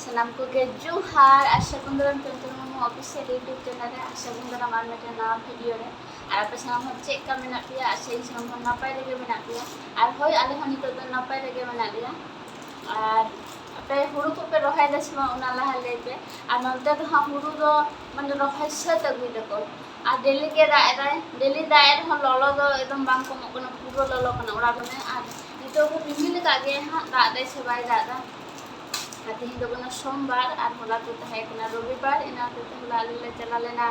Senam ko ke Johar asa bundaran tonton mo official YouTube channel re asa bundaran আমার মেটা না video রে আর আপনি সালাম হচ্ছে কা মেনাক দিয়া সেই সালাম নাপাই রেগে মেনাক দিয়া আর হই আলে হনি তো নাপাই রেগে মেনাক দিয়া আর আপনি হুড়ু को पे রহাই দাসমা উনা লাহা লেবে আর নলতে তো হুড়ু do মানে রহাই সাথে গুই দেখো আর ডেলি কে রায় ডেলি দায়ের হল ললো do একদম বাং কম কোন পুরো ললো কোন ওড়া কোনে আর নিতো রিমিল কাগে হ্যাঁ দাদাই সবাই দাদা আর তিন তো কোনো সোমবার আর होला তো है কোনো রবিবার এনা তো होला আলিলে চালালে না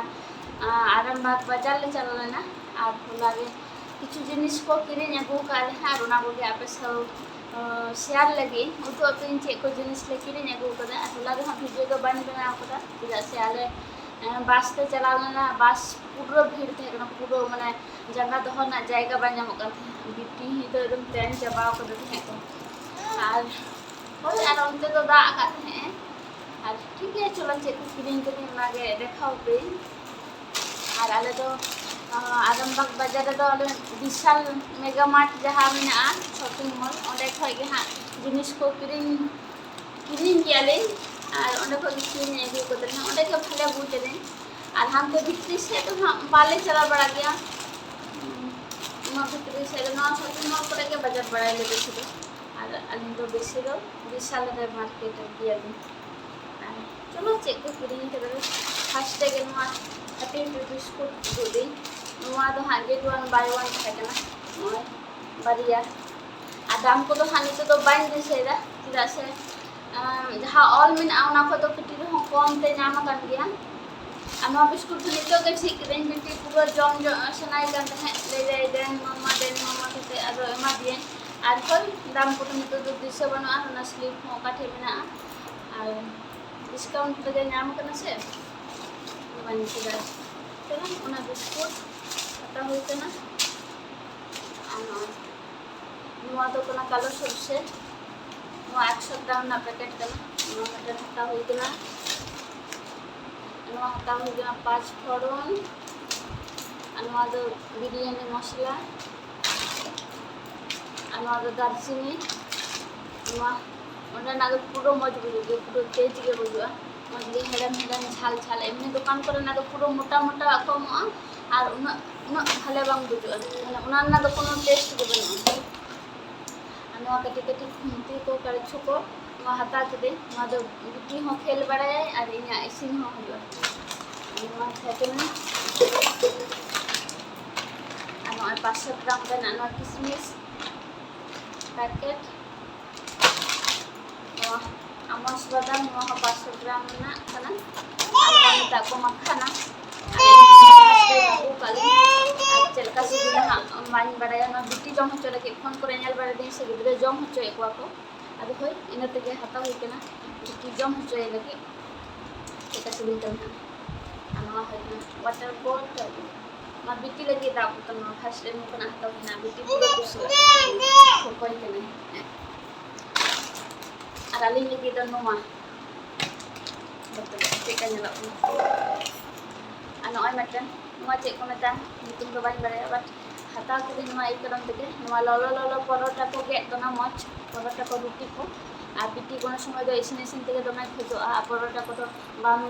আরামবাগ বাজারলে চালালে না আর होला গে কিছু জিনিস को কিনে আগু কাল আর ওনা বগে আপে সব শেয়ার লাগি উতো আপে ইনচে को জিনিস ले কিনে আগু কদা আর होला গে ভিডিও তো বানি বানা কদা जैसे আলে বাসতে চালালে না বাস পুরো ভিড় থাকে না পুরো মানে জায়গা দহ না জায়গা বান যামক বিটি তো একদম ট্রেন চাবাও কদা থাকে আর और अंत तो दा हैं और ठीक है चलो चेक किरिंग करी मागे देखाओ पे और आले तो आदमबाग बाजार तो आले विशाल मेगा मार्ट जहाँ मेना शॉपिंग मॉल ओंडे खय गे हां जिनिस को किरिंग कियाले और ओंडे खय किरिंग एगु कोते ना ओंडे के भाले बुझले और हम तो भितरी से तो हम बाले चला बड़ा गया भितरी से ना शॉपिंग मॉल करे के बाजार बड़ा लेते थे আর আমি তো বেশি দাও বিশালের মার্কেটে গিয়ে দিই আর চলো চেক করে নিতে পারো ফার্স্টে গেল আর হ্যাপি বিস্কুট দিই নোয়া তো 101 বাই 1 থাকে না নয় বাড়িয়া আর দাম কত হানিতে তো বাইন দিছে এরা ঠিক আছে যাহা অল মিন আউনা কত কিটি রকম কমতে নামা কান গিয়া আমার বিস্কুট নিতে গে ঠিক দেন বিটি পুরো জম শনাই কান ले जाए देन मामा के আর এমা দিয়ে আর হল দাম কত নিতে তো দিছে বানো আর না স্লিপ হো কাঠে মেনা আর ডিসকাউন্ট তো দেন নাম কেন সে বানি কি দাস চলো ওনা বিস্কুট এটা হইছে না আর নোয়া তো কোনা কালো সরষে নোয়া 100 গ্রাম না প্যাকেট কেন নোয়া এটা হাতা হইছে না নোয়া হাতা হইছে না 5 ফড়ন আর নোয়া তো বিরিয়ানি মশলা और दालचीनी ना पूरा मजबूत होगी पूरा तेज के बुझा मजली हेडन हेडन झाल झाल एमनी दुकान करे ना तो पूरा मोटा मोटा कम और उन भाले बांग बुझा माने उना ना तो कोनो टेस्ट के बना अनवा कटी कटी खुंती को करछु को हता के दे ना तो बिटी हो खेल बड़ाए और इना इसिन हो होयो अनवा থাকে না अनवा 500 ग्राम देन अनवा किशमिश पैकेट आमस बादाम 500 ग्राम ना खाना और ताको मखाना चलका से दिला माइन बड़ाया ना बिटी जम हो चले के फोन करे नेल बड़ा दिन से गिदरे जम हो चए को अब होय इना तके हाता होय केना बिटी जम हो चए लगे एका से बिल तन अनवा होय वाटर बॉटल मा बिटी लगे दाब तन फास्ट में कोना हाता होय ना बिटी पूरा कुछ कोई के नहीं আর আলি লগে তো নোয়া betul চেকা nyala ano ay matan নোয়া check ko mata nitum do ban bare but hata ko din নোয়া এই কারণ থেকে নোয়া ললো ললো পরোটা को get তো না মচ পরোটা को রুটি को আর বিটি কোন সময় তো এসিন থেকে দমাই খেতো পরোটা কত বাম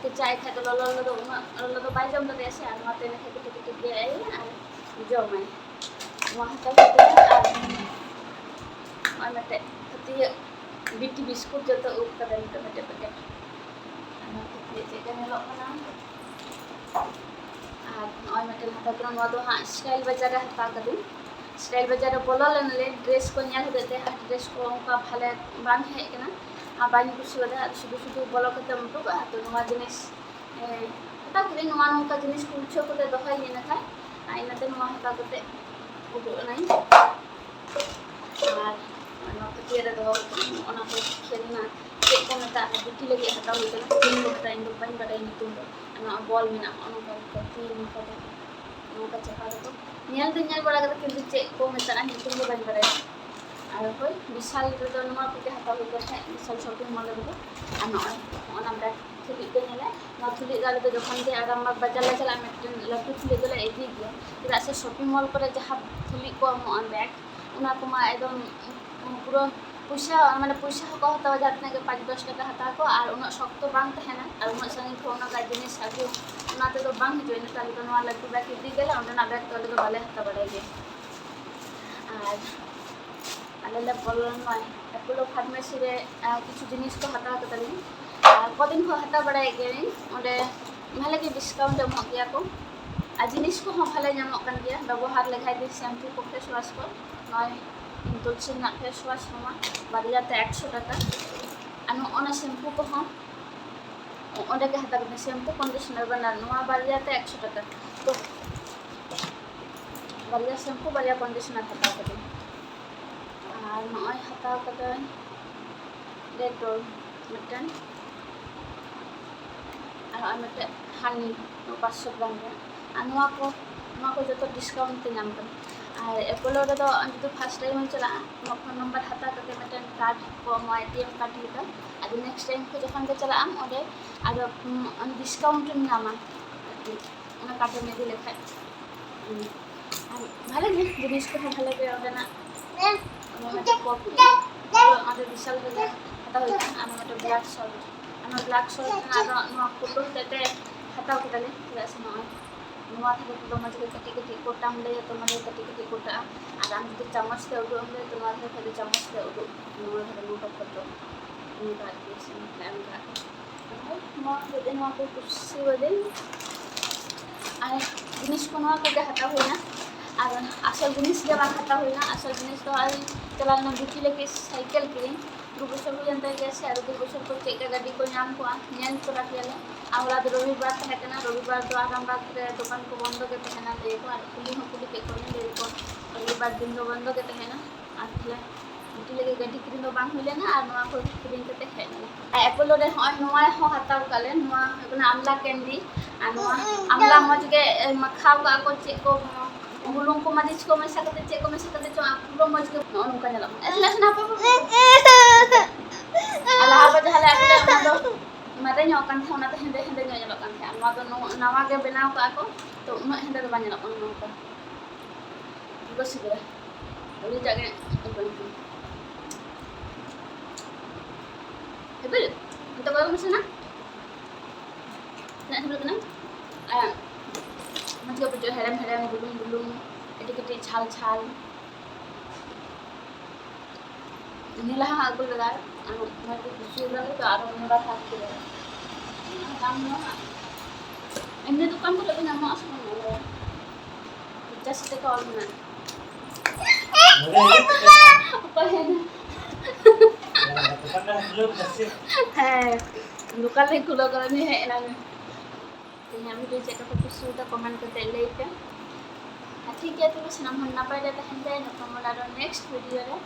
কে চাই খেতো ললো ললো তো বাই জম তো এসে আর মাতে না খেতে খেতে দিয়ে আই আর জমাই নোয়া হাতা আর mate kati बिटी बिस्कुट जो तो उप कदम तो मटे packet ana kiti je nelok kana और मटे हाता करो नो तो हां स्टाइल बाजार हाता कदु स्टाइल बाजार बोलल ले ड्रेस को न्याल देते हां ड्रेस को उनका भाले बान है केना आ बानी कुछ बदा शुरू शुरू बोलो कते मटो बा तो नो जिनिस हाता करे नो उनका जिनिस कुछो को दखाई ने था आइना ते नो हाता कते उडो नाई और नो कतिरा दो ओना को खेलना चेक को मता बिटी लगे हता होय केना तीन मता इन बन बड़ाई नितुम ana ball mina ono ko tin ko no ka chapa ko nyal din nyal bada ka kintu che ko meta na hitung ko ban bare ar hoy bishal to no ma ke hata ho ko thai bishal shopping mall ko ano ona bag thili ke nele na thili gale to jokhon ke aram ma bazar la chala metten laptu thili gale edi gya kida se shopping mall kore jaha thili ko mo on bag ona ko ma ekdom puro पुइसा माने पुइसा को हतावा जातना के 5-10 टाका हता को और उना शक्तो बांग तहना और उना संगे फोन का जिनिस आगु उना ते तो बांग जो ने ताले तो नवा लड्डू बैग दी गेला उना बैग तो ले बाले हता बड़ाई और आले ले बोलन नय एपोलो फार्मेसी रे किछु जिनिस को हता कतली कदिन को हता बड़ाई गेनी ओंडे भाले के डिस्काउंट एम गया को आ जिनिस को हम भाले नामक कन गया व्यवहार लेखाय दे शैम्पू को फेस वाश को नय तुलसी ना फेस वाश हमा बारियाते 100 टाका आनो ओना शैम्पू को हम ओंडे के हता के शैम्पू कंडीशनर बना नवा बारियाते 100 टाका तो बारिया शैम्पू बारिया कंडीशनर हता के और नय हता के डेटोल मिटन और मते हानी 500 ग्राम रे नवा को जो डिस्काउंट ते नाम कर और एपोलो रे तो जो फर्स्ट टाइम चला फोन नंबर हता के मिटन कार्ड को एटीएम कार्ड लेका और नेक्स्ट टाइम को जखन के चला आम ओडे और डिस्काउंट नामा ओना कार्ड में दे लेखा ভালো নে জিনিস को ভালো লাগে ওটা না আমার কপি আমাদের বিশাল বলে এটা হইছে আমার একটা ব্ল্যাক শর্ট আমার ব্ল্যাক শর্ট না নো ফটো তেতে হাতাও কেটালে প্লাস নয় নোয়া থেকে তো মাঝে কাটি কাটি কোটাম ले তোমাদের কাটি কাটি কোটা আর আমি যদি চামচ তে উঠো আমরা তোমাদের খালি চামচ তে উঠো নোয়া ধরে মোটা ফটো নোটা দিয়েছি প্ল্যান রাখো নোয়া যদি নোয়া को খুশি বলে আর জিনিস को নোয়া के হাতা হয় না और आसल जिनिस जब खाता हुई ना आसल जिनिस तो आज चला ना बुची लेके साइकिल किरी 2 बছর পর্যন্ত গেছে আর 2 বছর পর চেক গাড়ি को नाम को नियन को रखियाले আমরা রবিবার থাকে না রবিবার তো আর আমরা দোকান को बंद के तहना देखो और खुली के कोने देखो रविवार दिन तो बंद के तहना आखले बुची लेके गाड़ी किरी तो बांग होले ना और नवा को किरी के तहना एपोलो रे नवा हो हताव काले नवा एकोना आमला कैंडी और नवा आमला मज के मखाव का को चेक को बुलुंग को मरीच को में सकते चेक को में सकते जो पूरा मज के उनका जला ऐसा ना अल्लाह बा जहला अकले ना तो माते न्यो कान था ना तो हेंदे हेंदे न्यो जला कान था मा तो नवा के बनाव का को तो उन हेंदे तो बानी लपन नो का बस गया ओली जागे हेबे तो को मसना ना हेबे ना मतलब जो हेरम हेरम बुलुंग बुलुंग एटिकेटे छाल छाल नीला आगुल लगा और मैं खुशी लगा तो आरो मोड़ा था के काम ना इन्ने दुकान को लगे ना मास में जस्ट का और ना है दुकान नहीं खुला करनी है ना यहाँ वीडियो चेक को कुछ कमेंट करते लेते ठीक है तो बस नाम ना पाए रहता है नेक्स्ट वीडियो रे